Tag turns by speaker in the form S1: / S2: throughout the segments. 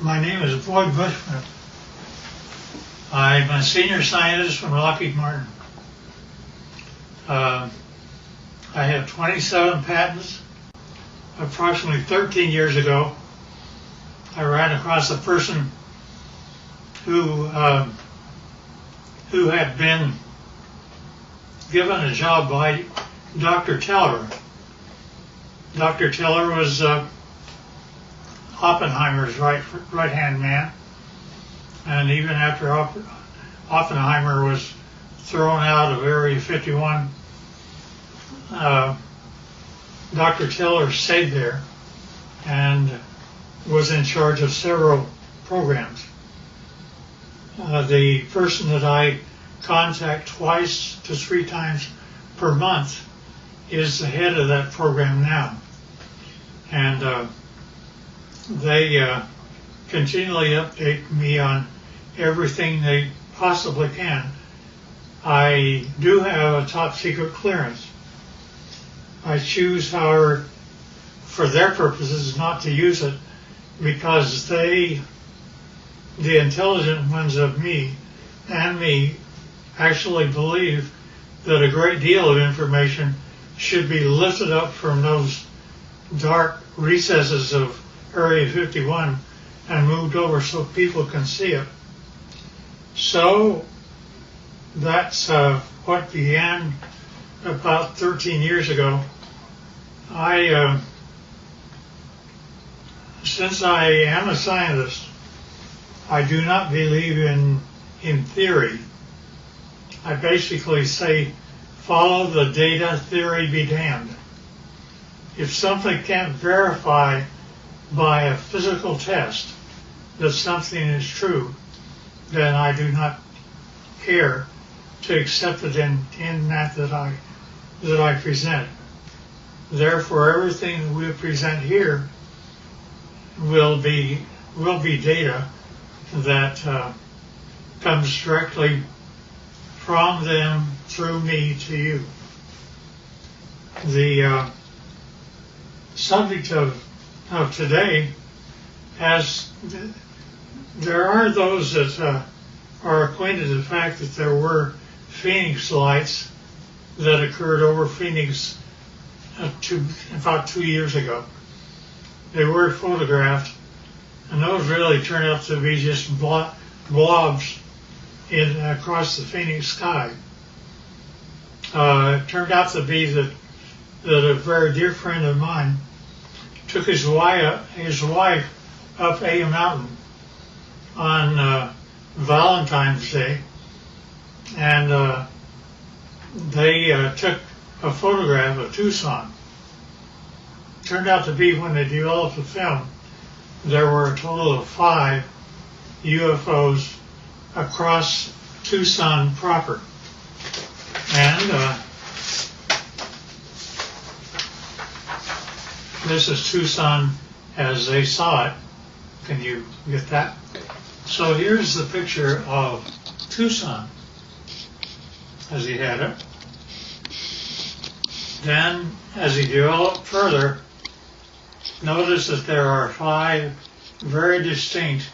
S1: My name is Bushman. I'm a senior scientist from Lockheed Martin. I have 27 patents. Approximately 13 years ago, I ran across a person who had been given a job by Dr. Teller. Dr. Teller was Oppenheimer's right-hand man, and even after Oppenheimer was thrown out of Area 51, Dr. Teller stayed there and was in charge of several programs. The person that I contact twice to 3 times per month is the head of that program now. And they continually update me on everything they possibly can. I do have a top secret clearance. I choose, however, for their purposes, not to use it because they, the intelligent ones of me, actually believe that a great deal of information should be lifted up from those dark recesses of Area 51 and moved over so people can see it. So that's what began about 13 years ago. Since I am a scientist, I do not believe in theory. I basically say, follow the data, theory be damned. If something can't verify by a physical test that something is true, then I do not care to accept it in that I present. Therefore, everything that we present here will be data that comes directly from them through me to you. The subject of today there are those that are acquainted with the fact that there were Phoenix lights that occurred over Phoenix about 2 years ago. They were photographed, and those really turned out to be just blobs across the Phoenix sky. It turned out to be that a very dear friend of mine took his wife up a mountain on Valentine's Day, and they took a photograph of Tucson. Turned out to be, when they developed the film, there were a total of 5 UFOs across Tucson proper. And this is Tucson as they saw it. Can you get that? So here's the picture of Tucson as he had it. Then, as he developed further, notice that there are 5 very distinct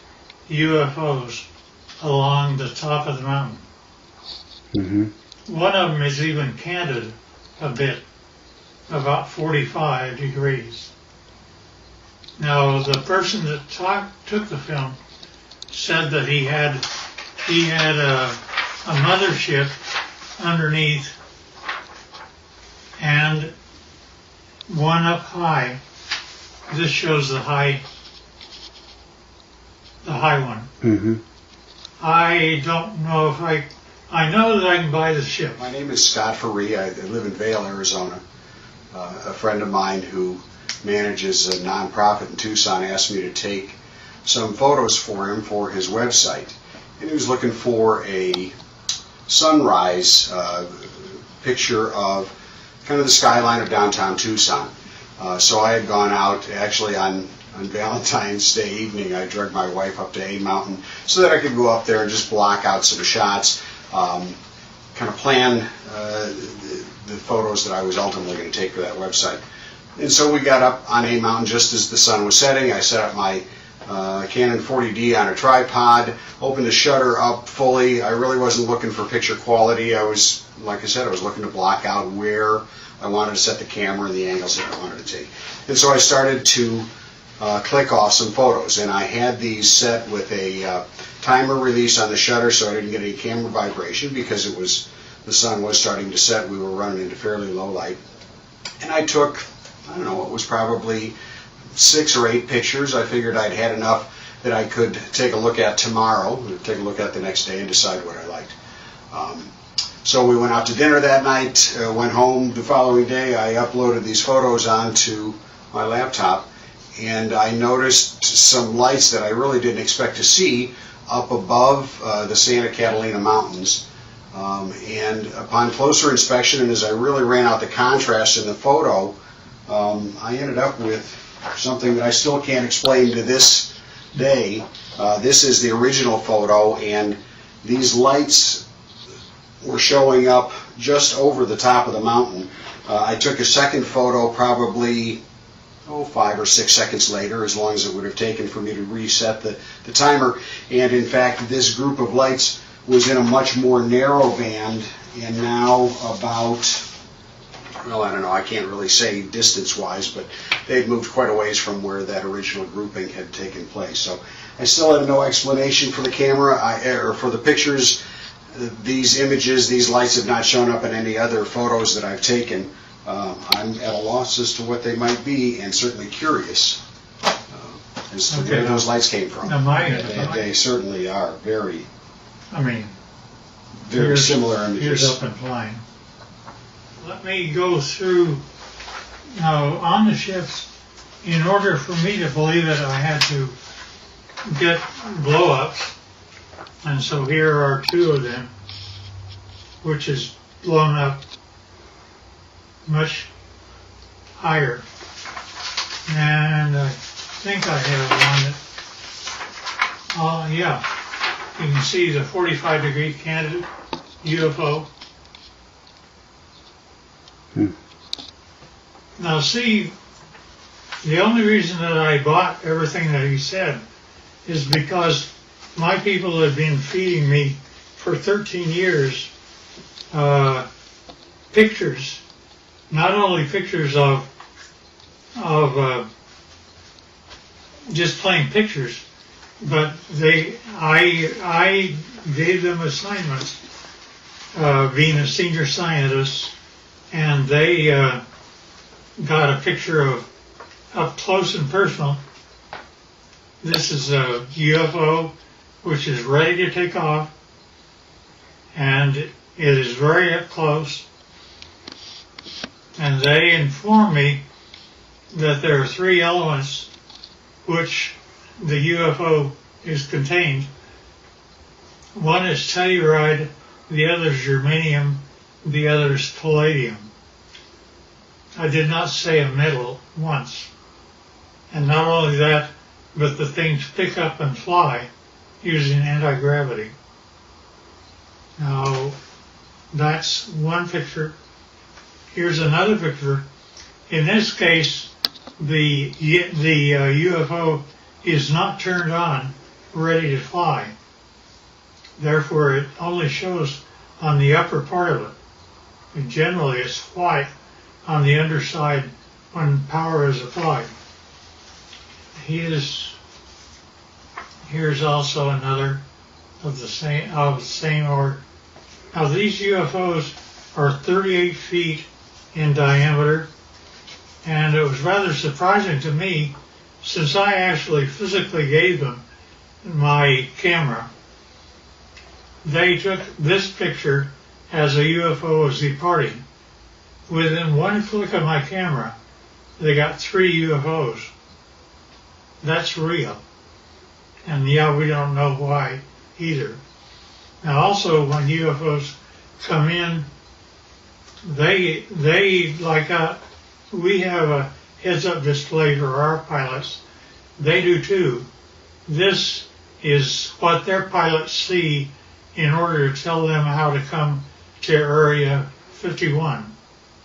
S1: UFOs along the top of the mountain. Mm-hmm. One of them is even canted a bit, about 45 degrees. Now, the person that took the film said that he had a mothership underneath and one up high. This shows the high one. Mm-hmm. I don't know if I know that I can buy the ship.
S2: My name is Scott Faree. I live in Vail, Arizona. A friend of mine who manages a nonprofit in Tucson asked me to take some photos for him for his website. And he was looking for a sunrise picture of kind of the skyline of downtown Tucson. So I had gone out actually on Valentine's Day evening. I dragged my wife up to A Mountain so that I could go up there and just block out some shots, kind of plan the photos that I was ultimately going to take for that website. And so we got up on A Mountain just as the sun was setting. I set up my Canon 40D on a tripod, opened the shutter up fully. I really wasn't looking for picture quality. I was, like I said, I was looking to block out where I wanted to set the camera and the angles that I wanted to take. And so I started to click off some photos, and I had these set with a timer release on the shutter so I didn't get any camera vibration because the sun was starting to set. We were running into fairly low light. And I took, I don't know, it was probably 6 or 8 pictures. I figured I'd had enough that I could take a look at tomorrow, take a look at the next day and decide what I liked. So we went out to dinner that night, went home the following day. I uploaded these photos onto my laptop, and I noticed some lights that I really didn't expect to see up above the Santa Catalina Mountains. And upon closer inspection, and as I really ran out the contrast in the photo, I ended up with something that I still can't explain to this day. This is the original photo, and these lights were showing up just over the top of the mountain. I took a second photo probably 5 or 6 seconds later, as long as it would have taken for me to reset the timer. And in fact, this group of lights was in a much more narrow band, and now about, well, I don't know, I can't really say distance-wise, but they'd moved quite a ways from where that original grouping had taken place. So I still have no explanation for the camera, or for the pictures. These images, these lights have not shown up in any other photos that I've taken. I'm at a loss as to what they might be, and certainly curious as to where those lights came from. They certainly are very similar images.
S1: Here's up and flying. Let me go through now on the ships. In order for me to believe it, I had to get blow-ups, and so here are 2 of them, which is blown up much higher. And I think I have one that, yeah, you can see the 45-degree candidate UFO. Now see, the only reason that I bought everything that he said is because my people have been feeding me for 13 years pictures, not only pictures of just plain pictures, but I gave them assignments, being a senior scientist, and they got a picture of up close and personal. This is a UFO which is ready to take off, and it is very up close. And they inform me that there are 3 elements which the UFO is contained. One is telluride, the other is germanium, the other is palladium. I did not say a metal once. And not only that, but the things pick up and fly using anti-gravity. Now, that's one picture. Here's another picture. In this case, the UFO is not turned on, ready to fly. Therefore, it only shows on the upper part of it. And generally, it's white on the underside when power is applied. Here's also another of the same order. Now, these UFOs are 38 feet in diameter, and it was rather surprising to me, since I actually physically gave them my camera. They took this picture as a UFO was departing. Within one flick of my camera, they got 3 UFOs. That's real. And yeah, we don't know why either. Now also, when UFOs come in, they like we have a heads-up display for our pilots. They do too. This is what their pilots see in order to tell them how to come to Area 51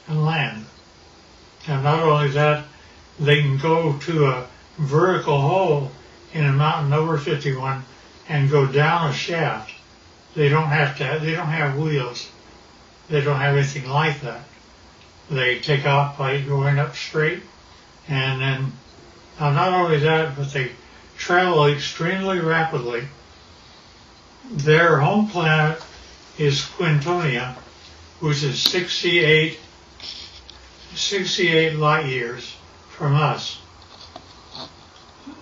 S1: and land. And not only that, they can go to a vertical hole in a mountain over 51 and go down a shaft. They don't have wheels. They don't have anything like that. They take off by going up straight, and then not only that, but they travel extremely rapidly. Their home planet is Quintonia, which is 68 light years from us.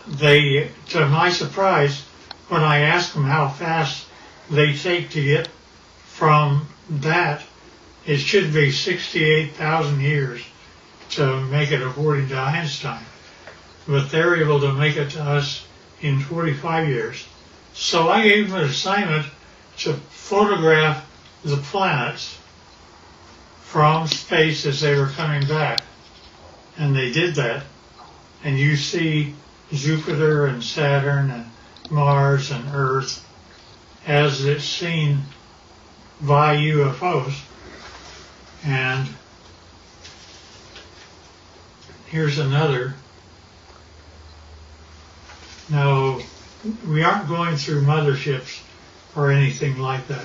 S1: They, to my surprise, when I asked them how fast they take to get from that, it should be 68,000 years to make it according to Einstein. But they're able to make it to us in 45 years. So I gave them an assignment to photograph the planets from space as they were coming back. And they did that. And you see Jupiter and Saturn and Mars and Earth as it's seen by UFOs. And here's another. Now, we aren't going through motherships or anything like that.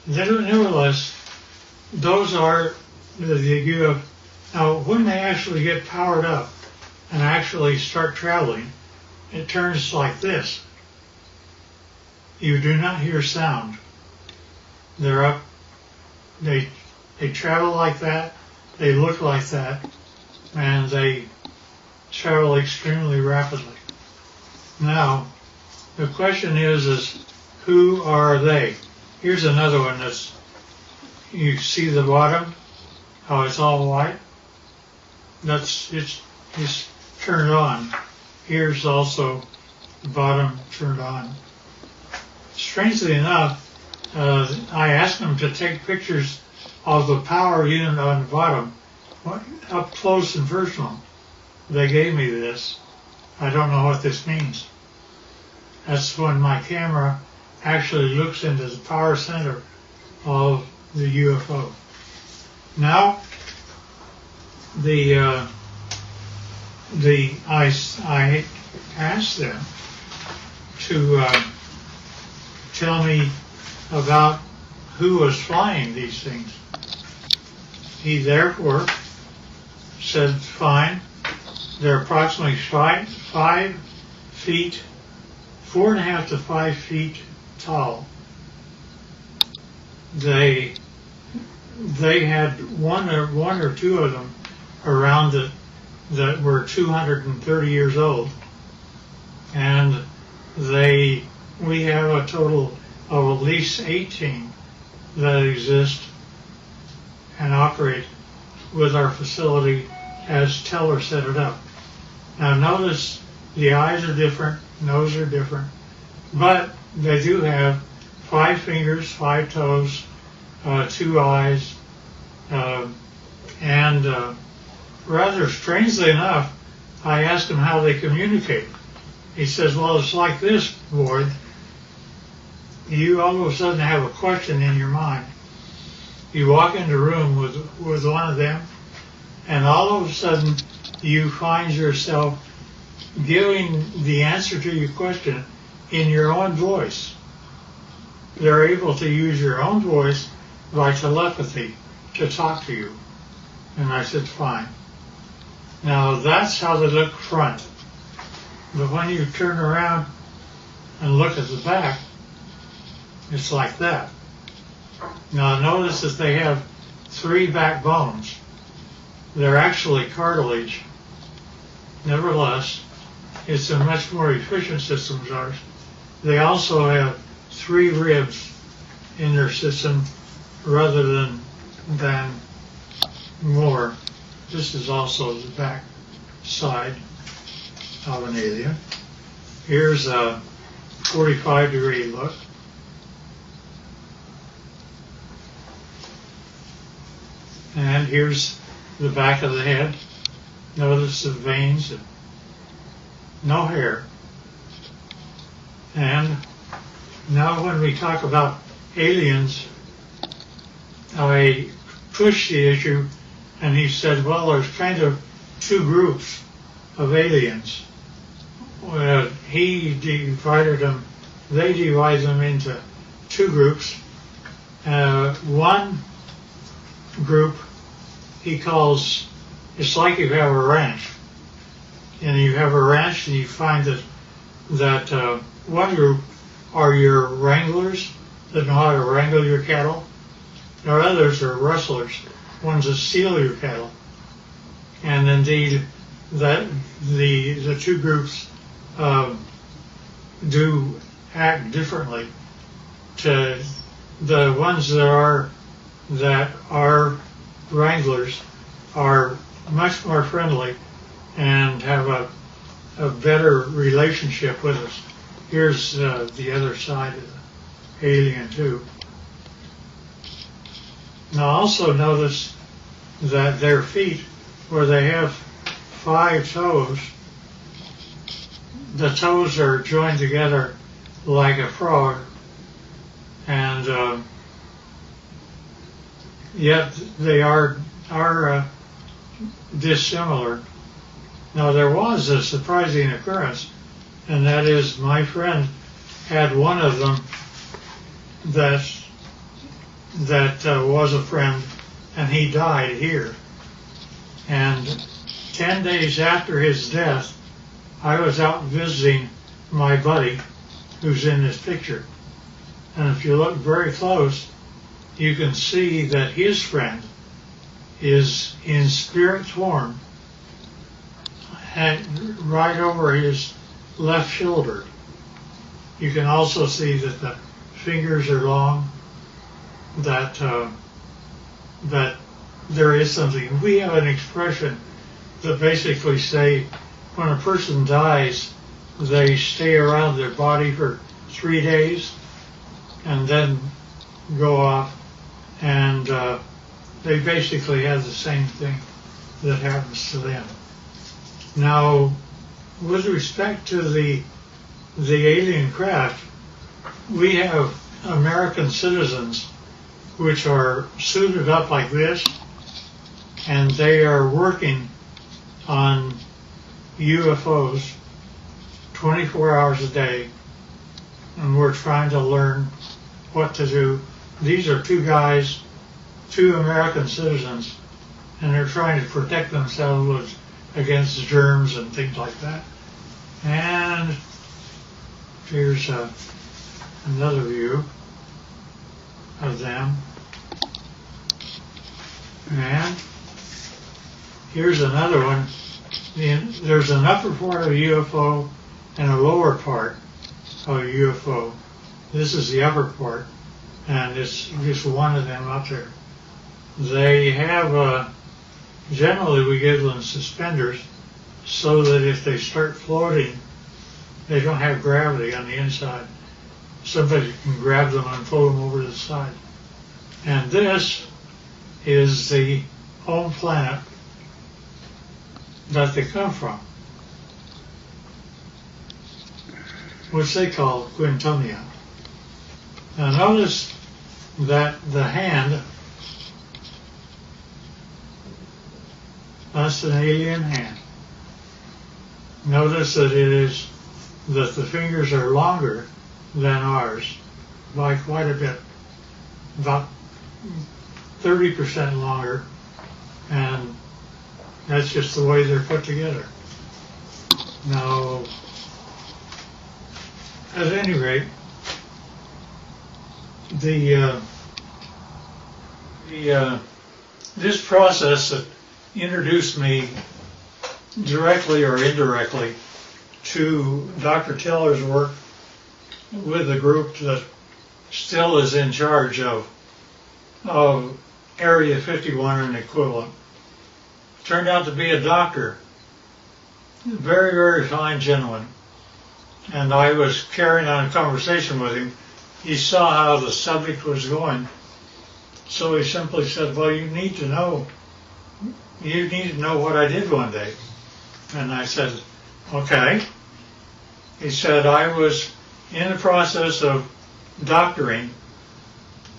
S1: Nevertheless, those are the UFOs. Now, when they actually get powered up and actually start traveling, it turns like this. You do not hear sound. They're up, they travel like that, they look like that, and they travel extremely rapidly. Now, the question is who are they? Here's another one that's, you see the bottom, how it's all white? It's turned on. Here's also the bottom turned on. Strangely enough, I asked them to take pictures of the power unit on the bottom, up close and personal. They gave me this. I don't know what this means. That's when my camera actually looks into the power center of the UFO. Now, I asked them to tell me about who was flying these things. He therefore said, fine, they're approximately 5 feet, 4.5 to 5 feet tall. They had one or two of them around it that were 230 years old, and we have a total of at least 18 that exist and operate with our facility as Teller set it up. Now notice the eyes are different, nose are different, but they do have 5 fingers, 5 toes, 2 eyes, and rather strangely enough, I asked him how they communicate. He says, well, it's like this, Boyd. You all of a sudden have a question in your mind. You walk into a room with one of them, and all of a sudden you find yourself giving the answer to your question in your own voice. They're able to use your own voice by telepathy to talk to you. And I said, fine. Now that's how they look front. But when you turn around and look at the back, it's like that. Now notice that they have 3 backbones. They're actually cartilage. Nevertheless, it's a much more efficient system as ours. They also have 3 ribs in their system rather than more. This is also the back side of an alien. Here's a 45-degree look. And here's the back of the head. Notice the veins, no hair. And now when we talk about aliens, I pushed the issue, and he said, well, there's kind of 2 groups of aliens. he divided them, they divide them into two groups. One group he calls, it's like you have a ranch. And you have a ranch and you find that one group are your wranglers that know how to wrangle your cattle. There are others are rustlers, ones that steal your cattle. And indeed, that the two groups do act differently. To the ones that are wranglers are much more friendly and have a better relationship with us. Here's the other side of the alien too. Now also notice that their feet, where they have 5 toes, the toes are joined together like a frog, and yet they are dissimilar. Now there was a surprising occurrence, and that is my friend had one of them that was a friend, and he died here. And 10 days after his death, I was out visiting my buddy who's in this picture. And if you look very close, you can see that his friend is in spirit form right over his left shoulder. You can also see that the fingers are long, that there is something. We have an expression that basically say when a person dies, they stay around their body for 3 days and then go off, and they basically have the same thing that happens to them. Now, with respect to the alien craft, we have American citizens which are suited up like this, and they are working on UFOs 24 hours a day, and we're trying to learn what to do. These are 2 guys, 2 American citizens, and they're trying to protect themselves against germs and things like that. And here's another view of them. And here's another one. There's an upper part of a UFO and a lower part of a UFO. This is the upper part, and it's just one of them up there. They have, generally we give them suspenders so that if they start floating, they don't have gravity on the inside. Somebody can grab them and float them over to the side. And this is the home planet that they come from, which they call Quintonia. Now notice that the hand, that's an alien hand. Notice that that the fingers are longer than ours by quite a bit, about 30% longer, and that's just the way they're put together. Now, at any rate, this process that introduced me directly or indirectly to Dr. Teller's work with the group that still is in charge of Area 51 and equivalent, turned out to be a doctor, very, very fine gentleman. And I was carrying on a conversation with him. He saw how the subject was going, so he simply said, well, you need to know what I did one day. And I said, okay. He said, I was in the process of doctoring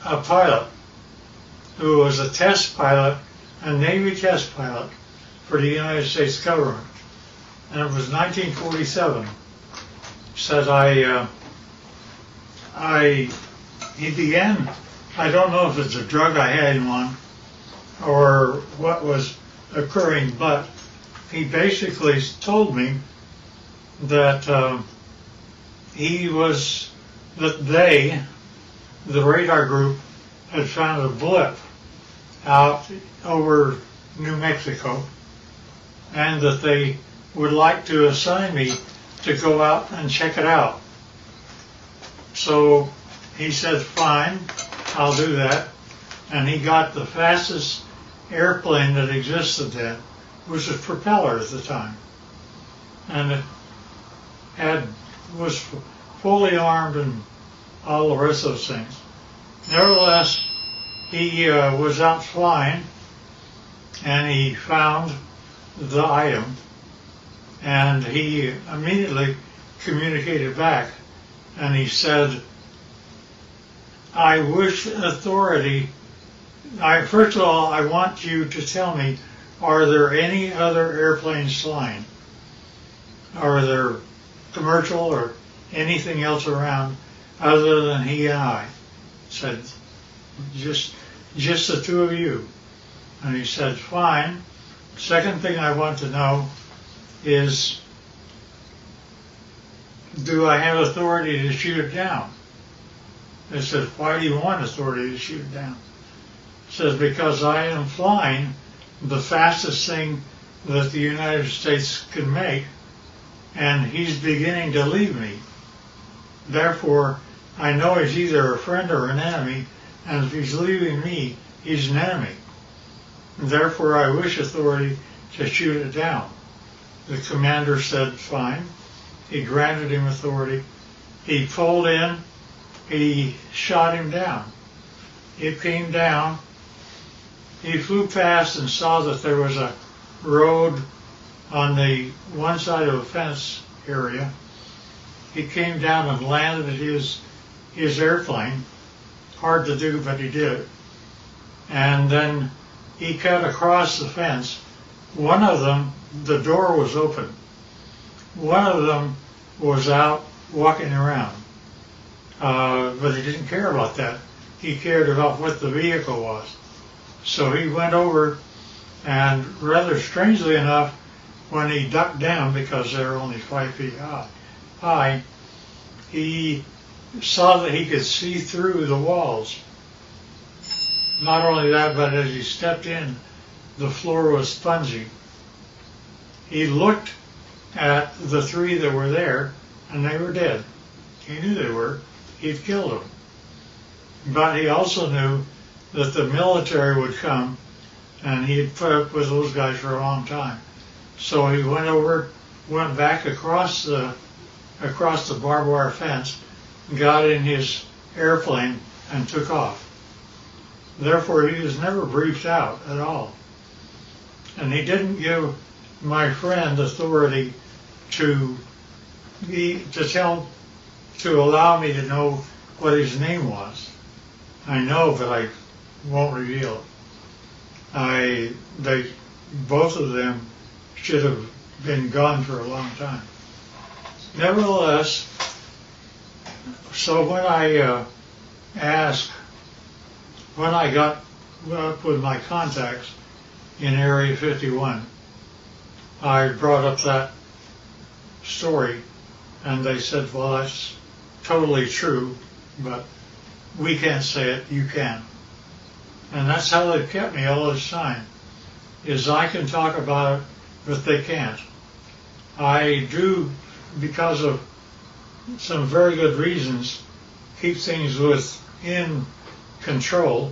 S1: a pilot who was a test pilot, a Navy test pilot for the United States government. And it was 1947. said he began, I don't know if it's a drug I had him on or what was occurring, but he basically told me that the radar group, had found a blip out over New Mexico, and that they would like to assign me to go out and check it out. So he said, fine, I'll do that. And he got the fastest airplane that existed then, which was a propeller at the time. And it was fully armed and all the rest of those things. Nevertheless, he was out flying, and he found the item, and he immediately communicated back, and he said, I wish authority, first of all, I want you to tell me, are there any other airplanes flying? Are there commercial or anything else around other than he and I? Said, just the two of you. And he said, fine. Second thing I want to know is, do I have authority to shoot it down? I said, why do you want authority to shoot it down? He says, because I am flying the fastest thing that the United States can make, and he's beginning to leave me. Therefore, I know he's either a friend or an enemy, and if he's leaving me, he's an enemy. And therefore, I wish authority to shoot it down. The commander said, fine. He granted him authority. He pulled in. He shot him down. It came down. He flew past and saw that there was a road on the one side of a fence area. He came down and landed his airplane. Hard to do, but he did it. And then he cut across the fence. One of them, the door was open. One of them was out walking around. But he didn't care about that. He cared about what the vehicle was. So he went over, and rather strangely enough, when he ducked down, because they were only 5 feet high, he saw that he could see through the walls. Not only that, but as he stepped in, the floor was spongy. He looked at the 3 that were there, and they were dead. He knew they were. He'd killed them. But he also knew that the military would come, and he had put up with those guys for a long time. So he went back across the barbed wire fence, got in his airplane, and took off. Therefore, he was never briefed out at all. And he didn't give my friend authority to allow me to know what his name was. I know, but I won't reveal it. Both of them should have been gone for a long time. Nevertheless, so when I got up with my contacts in Area 51, I brought up that story, and they said, well, that's totally true, but we can't say it, you can. And that's how they've kept me all this time, is I can talk about it, but they can't. I do, because of some very good reasons, keep things within control,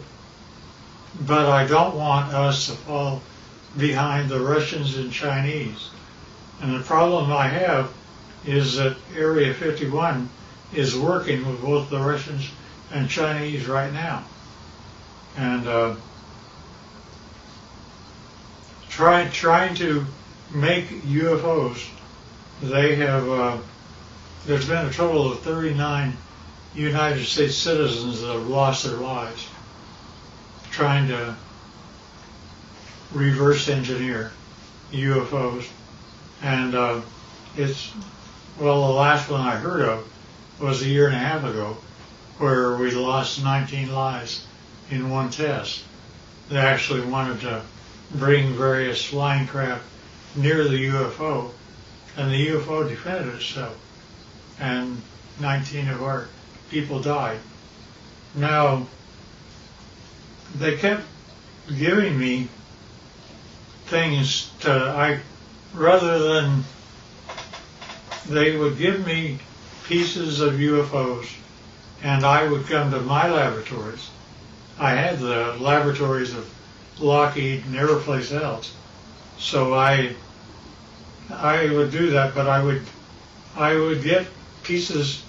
S1: but I don't want us to fall behind the Russians and Chinese. And the problem I have is that Area 51 is working with both the Russians and Chinese right now. And trying to make UFOs, they have, there's been a total of 39 United States citizens that have lost their lives trying to reverse engineer UFOs. And it's Well, the last one I heard of was a year and a half ago, where we lost 19 lives in one test. They actually wanted to bring various flying craft near the UFO, and the UFO defended itself, and 19 of our people died. Now, they kept giving me things rather than, they would give me pieces of UFOs, and I would come to my laboratories. I had the laboratories of Lockheed and every place else, so I would do that, but I would get pieces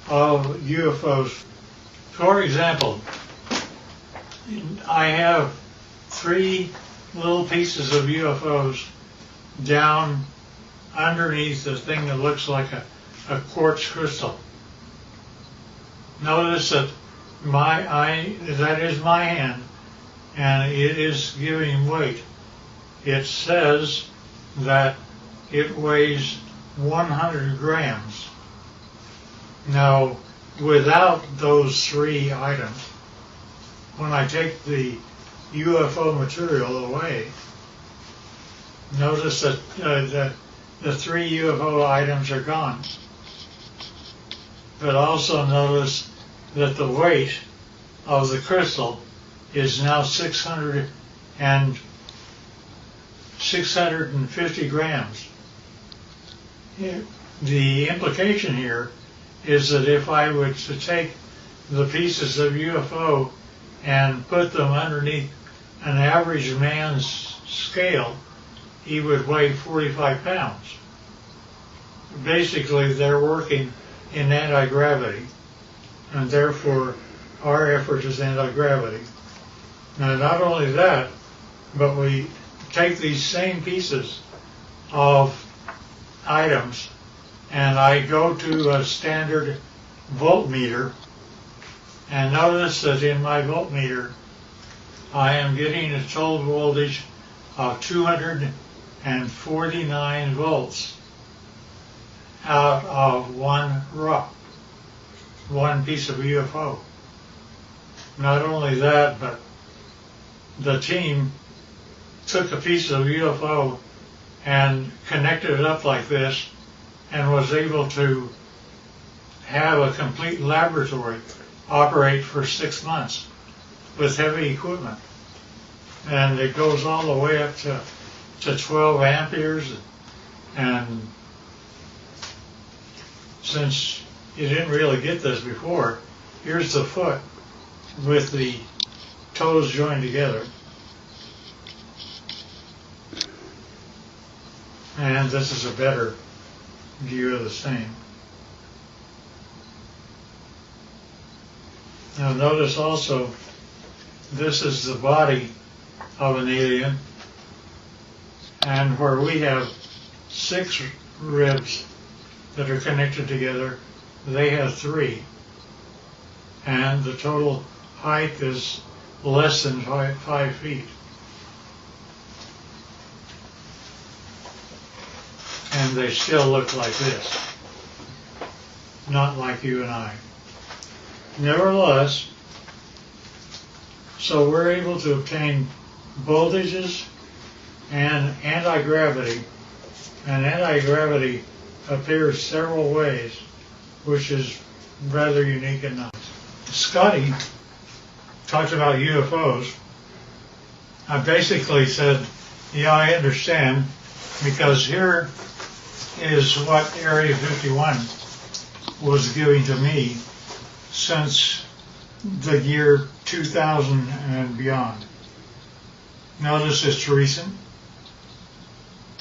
S1: of UFOs. For example, I have 3 little pieces of UFOs down underneath the thing that looks like a quartz crystal. Notice that that is my hand, and it is giving weight. It says that it weighs 100 grams. Now, without those 3 items, when I take the UFO material away, notice that the 3 UFO items are gone. But also notice that the weight of the crystal is now 650 grams. The implication here is that if I were to take the pieces of UFO and put them underneath an average man's scale, he would weigh 45 pounds. Basically, they're working in anti-gravity, and therefore our effort is anti-gravity. Now, not only that, but we take these same pieces of items, and I go to a standard voltmeter, and notice that in my voltmeter I am getting a total voltage of 249 volts out of one piece of UFO. Not only that, but the team took a piece of UFO and connected it up like this and was able to have a complete laboratory operate for 6 months with heavy equipment. And it goes all the way up to 12 amperes. And since you didn't really get this before, here's the foot with the toes joined together. And this is a better view of the same. Now notice also, this is the body of an alien, and where we have 6 ribs that are connected together, they have 3. And the total height is less than 5 feet. And they still look like this, not like you and I. Nevertheless, so we're able to obtain voltages and anti-gravity, and anti-gravity appears several ways, which is rather unique and nice. Scotty talked about UFOs. I basically said, yeah, I understand, because here is what Area 51 was giving to me since the year 2000 and beyond. Notice it's recent,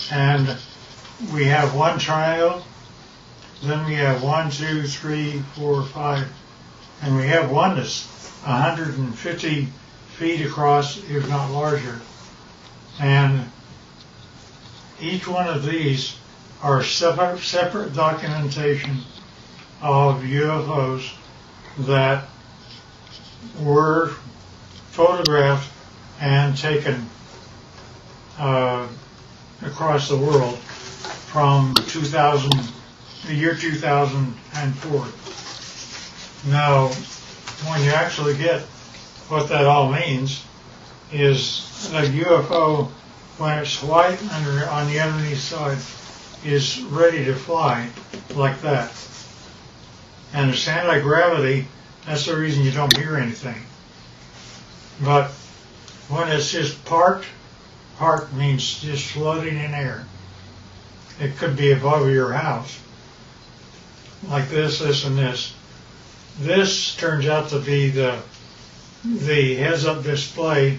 S1: and we have one triangle, then we have 1, 2, 3, 4, 5, and we have one that's 150 feet across, if not larger. And each one of these are separate documentation of UFOs that were photographed and taken across the world from 2000 the year 2004. Now, when you actually get what that all means, is a UFO, when it's white on the underneath side, is ready to fly like that. And it's anti-gravity, that's the reason you don't hear anything. But when it's just parked means just floating in air. It could be above your house, like this, and this. This turns out to be the heads-up display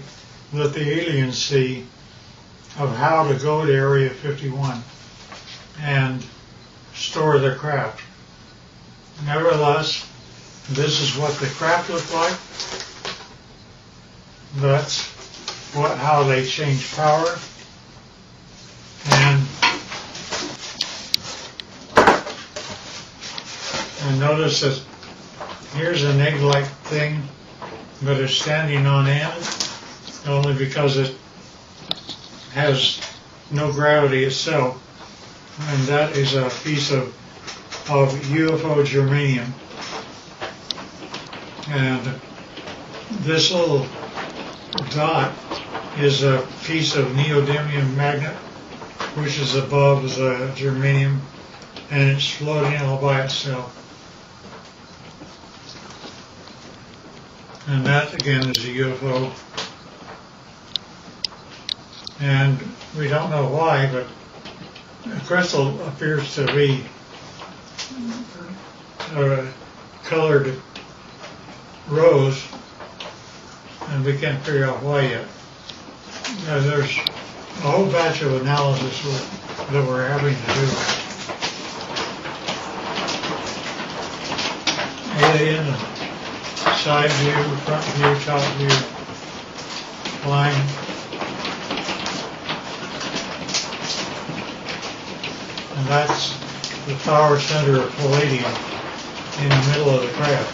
S1: that the aliens see of how to go to Area 51 and store their craft. Nevertheless, this is what the craft looked like. That's how they change power. And notice that here's an egg-like thing, but it's standing on end only because it has no gravity itself. And that is a piece of UFO germanium. And this little dot is a piece of neodymium magnet, which is above the germanium, and it's floating all by itself. And that, again, is a UFO. And we don't know why, but the crystal appears to be colored rose, and we can't figure out why yet. There's a whole batch of analysis that we're having to do. Alien, side view, front view, top view, line. And that's the power center of palladium in the middle of the craft.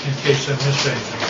S1: In case I missed anything.